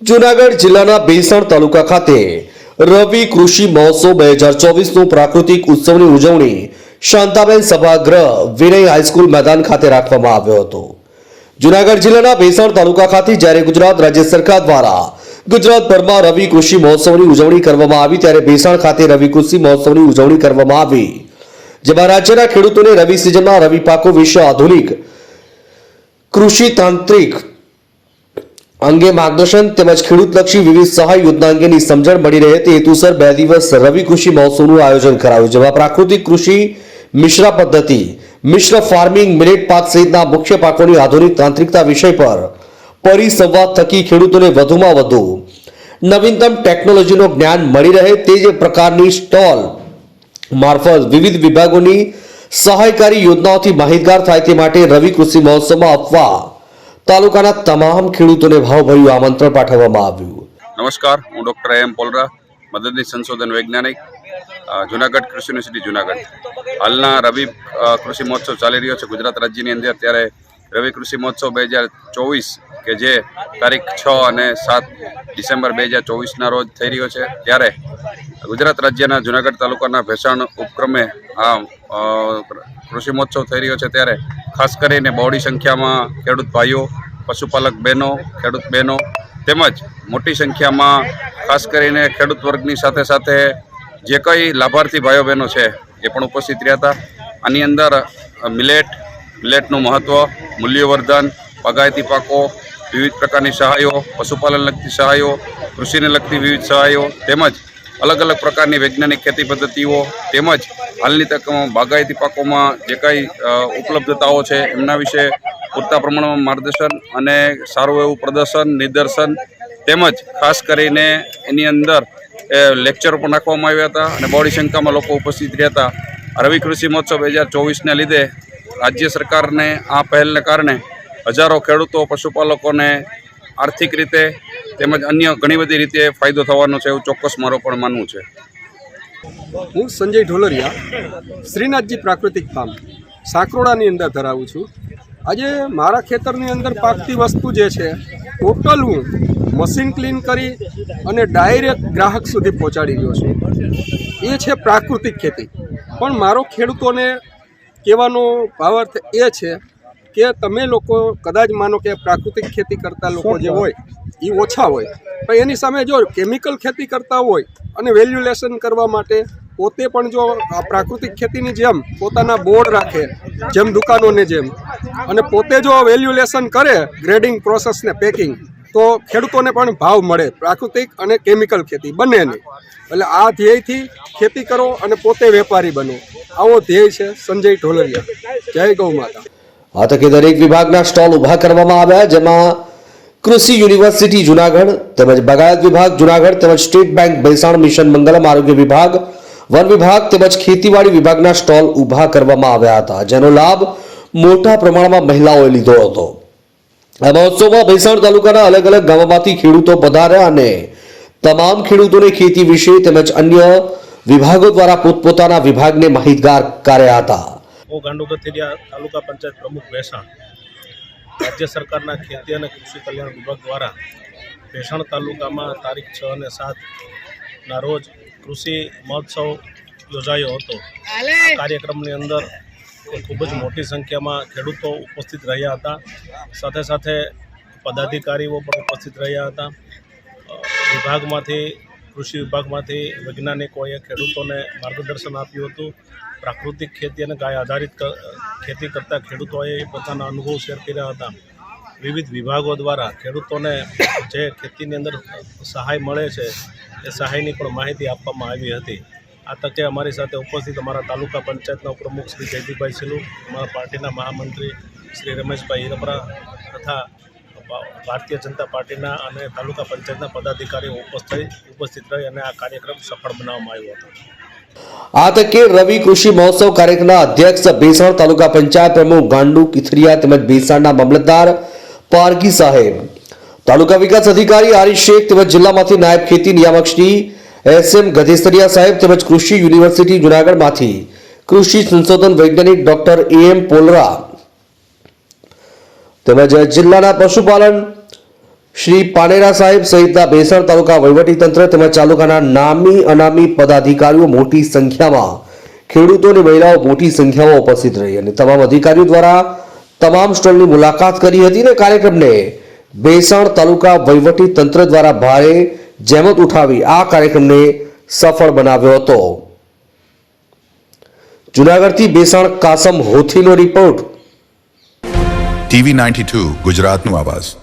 જૂનાગઢ જિલ્લાના ભેસાણ તાલુકા ખાતે રવિ કૃષિ મહોત્સવ 2024નું પ્રાકૃતિક ઉત્સવની ઉજવણી શાંતાબેન સભાગૃહ વિનય હાઈસ્કૂલ મેદાન ખાતે રાખવામાં આવ્યો હતો। જૂનાગઢ જિલ્લાના ભેસાણ તાલુકા ખાતે જ્યારે ગુજરાત રાજ્ય સરકાર દ્વારા ગુજરાતભરમાં રવિ કૃષિ મહોત્સવની ઉજવણી કરવામાં આવી ત્યારે ભેસાણ ખાતે રવિ કૃષિ મહોત્સવની ઉજવણી કરવામાં આવી, જેમાં રાજ્યના ખેડૂતોને રવિ સિઝનમાં રવિ પાકો વિશે આધુનિક કૃષિ તાંત્રિક અંગે માર્ગદર્શન તેમજ ખેડૂતલક્ષી વિવિધ સહાય યોજના અંગેની સમજણ મળી રહે તે હેતુસર 2 દિવસ રવિ કૃષિ મહોત્સવનું આયોજન કરાયું, જેમાં પ્રાકૃતિક કૃષિ, મિશ્ર પદ્ધતિ, મિશ્ર ફાર્મિંગ, મિલેટ પાક સહિતના મુખ્ય પાકોની આધુનિક તાંત્રિકતા વિષય પર પરિસંવાદ થકી ખેડૂતોને વધુમાં વધુ નવીનતમ ટેકનોલોજીનું જ્ઞાન મળી રહે તે જ પ્રકારની સ્ટોલ મારફત વિવિધ વિભાગોની સહાયકારી યોજનાઓથી માહિતગાર થાય તે માટે રવિ કૃષિ મહોત્સવમાં આપવા તાલુકાના તમામ ખેડૂતોને ભાવભર્યું આમંત્રણ પાઠવવામાં આવ્યું। નમસ્કાર, હું ડૉક્ટર એમ પોલરા, મદદનીશ સંશોધન વૈજ્ઞાનિક, જૂનાગઢ કૃષિ યુનિવર્સિટી જૂનાગઢ। હાલના રવિ કૃષિ મહોત્સવ ચાલી રહ્યો છે ગુજરાત રાજ્યની અંદર, ત્યારે રવિ કૃષિ મહોત્સવ 2024 કે જે તારીખ 6 અને 7 ડિસેમ્બર 2024ના રોજ થઈ રહ્યો છે, ત્યારે ગુજરાત રાજ્યના જૂનાગઢ તાલુકાના ભેસાણ ઉપક્રમે આ કૃષિ મહોત્સવ થઈ રહ્યો છે। ત્યારે ખાસ કરીને બહોળી સંખ્યામાં ખેડૂત ભાઈઓ, પશુપાલક બહેનો, ખેડૂત બહેનો તેમજ મોટી સંખ્યામાં ખાસ કરીને ખેડૂત વર્ગની સાથે સાથે જે કંઈ લાભાર્થી ભાઈઓ બહેનો છે એ પણ ઉપસ્થિત રહ્યા હતા। આની અંદર મિલેટનું મહત્ત્વ, મૂલ્યવર્ધન, બાગાયતી પાકો, વિવિધ પ્રકારની સહાયો, પશુપાલન લગતી સહાયો, કૃષિને લગતી વિવિધ સહાયો તેમજ અલગ અલગ પ્રકારની વૈજ્ઞાનિક ખેતી પદ્ધતિઓ તેમજ હાલની તકમાં બાગાયતી પાકોમાં જે કંઈ ઉપલબ્ધતાઓ છે એમના વિશે પૂરતા પ્રમાણમાં માર્ગદર્શન અને સારું એવું પ્રદર્શન, નિદર્શન તેમજ ખાસ કરીને એની અંદર લેક્ચરો પણ રાખવામાં આવ્યા હતા અને બહોળી સંખ્યામાં લોકો ઉપસ્થિત રહ્યા હતા। રવિ કૃષિ મહોત્સવ 2024ને લીધે રાજ્ય સરકારને આ પહેલને કારણે હજારો ખેડૂતો, પશુપાલકોને આર્થિક રીતે તેમજ અન્ય ઘણી બધી રીતે ફાયદો થવાનો છે એવું ચોક્કસ મારું પણ માનવું છે। હું સંજય ઢોલરિયા શ્રીનાથજી પ્રાકૃતિક ફાર્મ સાંકરોડાની અંદર ધરાવું છું। આજે મારા ખેતરની અંદર પાકતી વસ્તુ જે છે ટોટલ હું મશીન ક્લીન કરી અને ડાયરેક્ટ ગ્રાહક સુધી પહોંચાડી રહ્યો છું। એ છે પ્રાકૃતિક ખેતી। પણ મારો ખેડૂતોને કહેવાનો ભાવાર્થ એ છે કે તમે લોકો કદાચ માનો કે પ્રાકૃતિક ખેતી કરતા લોકો જે હોય એ ઓછા હોય, પણ એની સામે જો કેમિકલ ખેતી કરતા હોય અને વેલ્યુલેશન કરવા માટે પોતે પણ જો આ પ્રાકૃતિક ખેતીની જેમ પોતાના બોર્ડ રાખે, જેમ દુકાનોને જેમ, અને પોતે જો વેલ્યુલેશન કરે, ગ્રેડિંગ પ્રોસેસ ને પેકિંગ, તો ખેડૂતોને પણ ભાવ મળે, પ્રાકૃતિક અને કેમિકલ ખેતી બંનેની। એટલે આ ધ્યેયથી ખેતી કરો અને પોતે વેપારી બનો, આવો ધ્યેય છે સંજય ઢોલરિયા। જય ગૌ માતા। આ તકે દરેક વિભાગના સ્ટોલ ઊભા કરવામાં આવ્યા, જેમાં કૃષિ યુનિવર્સિટી જૂનાગઢ તેમજ બાગાયત વિભાગ જૂનાગઢ તેમજ state bank Bhesan, mission Mangalam આરોગ્ય વિભાગ, વન વિભાગ તેમજ ખેતીવાડી વિભાગના સ્ટોલ ઊભા કરવામાં આવ્યા હતા, જેનો લાભ મોટા પ્રમાણમાં મહિલાઓએ લીધો હતો। આ મહોત્સવમાં ભેસાણ તાલુકાના અલગ અલગ ગામોમાંથી ખેડૂતો પધાર્યા અને તમામ ખેડૂતોને ખેતી વિશે તેમજ અન્ય વિભાગો દ્વારા પોતપોતાના વિભાગને માહિતગાર કર્યા હતા। હું ગાંડુ ગથિરિયા, તાલુકા પંચાયત પ્રમુખ ભેસાણ। રાજ્ય સરકારના ખેતી અને કૃષિ કલ્યાણ વિભાગ દ્વારા ભેસાણ તાલુકામાં તારીખ 6 અને 7ના રોજ કૃષિ મહોત્સવ યોજાયો હતો। આ કાર્યક્રમની અંદર ખૂબ જ મોટી સંખ્યામાં ખેડૂતો ઉપસ્થિત રહ્યા હતા, સાથે સાથે પદાધિકારીઓ પણ ઉપસ્થિત રહ્યા હતા। વિભાગમાંથી, કૃષિ વિભાગમાંથી વૈજ્ઞાનિકોએ ખેડૂતોને માર્ગદર્શન આપ્યું હતું। પ્રાકૃતિક ખેતી અને ગાય આધારિત ખેતી કરતા ખેડૂતોએ પોતાના અનુભવ શેર કર્યા હતા। વિવિધ વિભાગો દ્વારા ખેડૂતોને જે ખેતીની અંદર સહાય મળે છે એ સહાયની પણ માહિતી આપવામાં આવી હતી। આ તકે અમારી સાથે ઉપસ્થિત અમારા તાલુકા પંચાયતના ઉપપ્રમુખ શ્રી જયદીપભાઈ સિલુ, અમારા પાર્ટીના મહામંત્રી શ્રી રમેશભાઈ હિરપરા તથા ભારતીય જનતા પાર્ટીના અને તાલુકા પંચાયતના પદાધિકારીઓ ઉપસ્થિત રહી અને આ કાર્યક્રમ સફળ બનાવવામાં આવ્યો હતો। આ તકે રવિ કૃષિ મહોત્સવ કાર્યક્રમના અધ્યક્ષ ભેસાણ તાલુકા પંચાયત પ્રમુખ ગાંડુ કિથરિયા તેમજ ભેસાણના મામલતદાર પારગી સાહેબ, તાલુકા વિકાસ અધિકારી આરિફ શેખ તેમજ જિલ્લામાંથી નાયબ ખેતી નિયામક શ્રી SM ગધેસરિયા સાહેબ તેમજ કૃષિ યુનિવર્સિટી જૂનાગઢમાંથી કૃષિ સંશોધન વૈજ્ઞાનિક ડોક્ટર AM પોલરા તેમજ જિલ્લાના પશુપાલન શ્રી પાનેરા સાહેબ સહિતના ભેસાણ તાલુકા વહીવટીતંત્ર તેમજ તાલુકાના નામી અનામી પદાધિકારીઓ મોટી સંખ્યામાં, ખેડૂતો અને મહિલાઓ મોટી સંખ્યામાં ઉપસ્થિત રહી અને તમામ અધિકારીઓ દ્વારા તમામ સ્ટોલની મુલાકાત કરી હતી અને કાર્યક્રમને ભેસાણ તાલુકા વહીવટીતંત્ર દ્વારા ભારે જહેમત ઉઠાવી આ કાર્યક્રમને સફળ બનાવ્યો હતો. જૂનાગઢથી ભેસાણ કાસમ હોથીનો રિપોર્ટ. TV 92 ગુજરાતનું આવાજ.